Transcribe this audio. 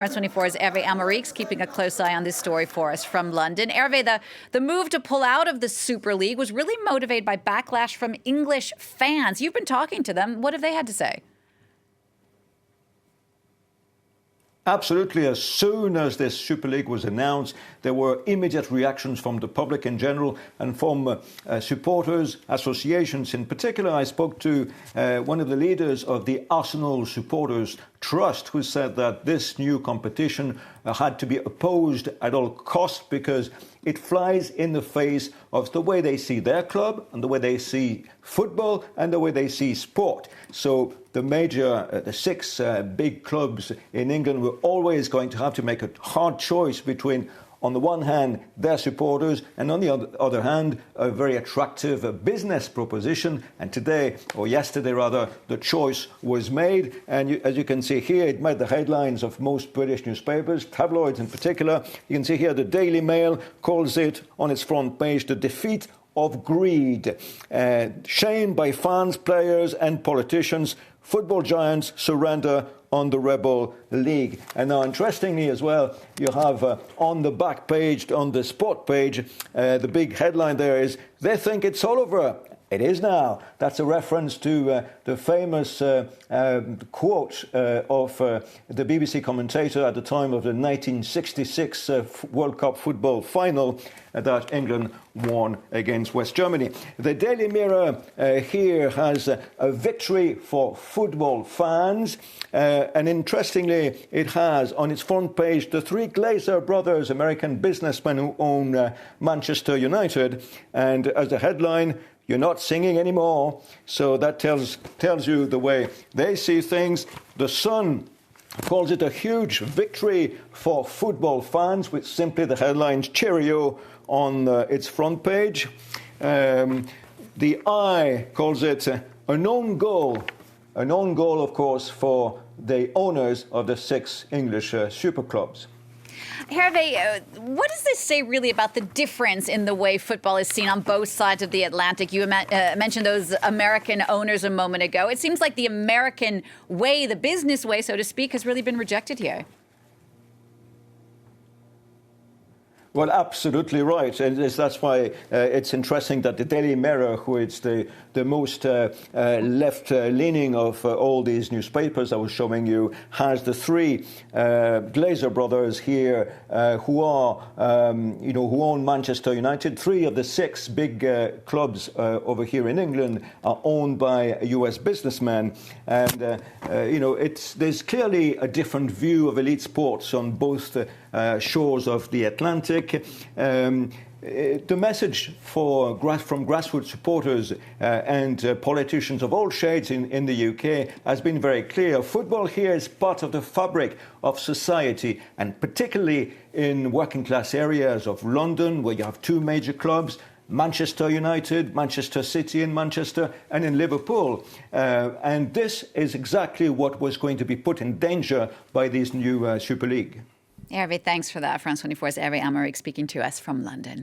France 24's Hervé Amoric keeping a close eye on this story for us from London. Hervé, the move to pull out of the Super League was really motivated by backlash from English fans. You've been talking to them. What have they had to say? Absolutely. As soon as this Super League was announced, there were immediate reactions from the public in general and from supporters, associations in particular. I spoke to one of the leaders of the Arsenal Supporters Trust, who said that this new competition had to be opposed at all costs because it flies in the face of the way they see their club and the way they see football and the way they see sport. So the six big clubs in England were always going to have to make a hard choice between, on the one hand, their supporters, and on the other hand, a very attractive business proposition. And today, or yesterday rather, the choice was made. And as you can see here, it made the headlines of most British newspapers, tabloids in particular. You can see here the Daily Mail calls it on its front page the defeat of greed. Shamed by fans, players and politicians, football giants surrender on the rebel league. And now, interestingly as well, you have on the back page, on the sport page, the big headline there is, "They think it's all over." It is now. That's a reference to the famous quote of the BBC commentator at the time of the 1966 World Cup football final that England won against West Germany. The Daily Mirror here has a victory for football fans. And interestingly, it has on its front page the three Glazer brothers, American businessmen who own Manchester United. And as a headline, "You're not singing anymore." So that tells you the way they see things. The Sun calls it a huge victory for football fans, with simply the headlines "Cheerio" on its front page. The Eye calls it an own goal. An own goal, of course, for the owners of the six English super clubs. Hervé, what does this say really about the difference in the way football is seen on both sides of the Atlantic? You mentioned those American owners a moment ago. It seems like the American way, the business way, so to speak, has really been rejected here. Well, absolutely right. And that's why it's interesting that the Daily Mirror, who is the most left-leaning of all these newspapers I was showing you, has the three Glazer brothers here who own Manchester United. Three of the six big clubs over here in England are owned by US businessmen. And, there's clearly a different view of elite sports on both shores of the Atlantic. The message from grassroots supporters and politicians of all shades in the UK has been very clear. Football here is part of the fabric of society, and particularly in working class areas of London, where you have two major clubs, Manchester United, Manchester City in Manchester, and in Liverpool. And this is exactly what was going to be put in danger by this new Super League. Hervé, thanks for that. France 24's Hervé Amoric speaking to us from London.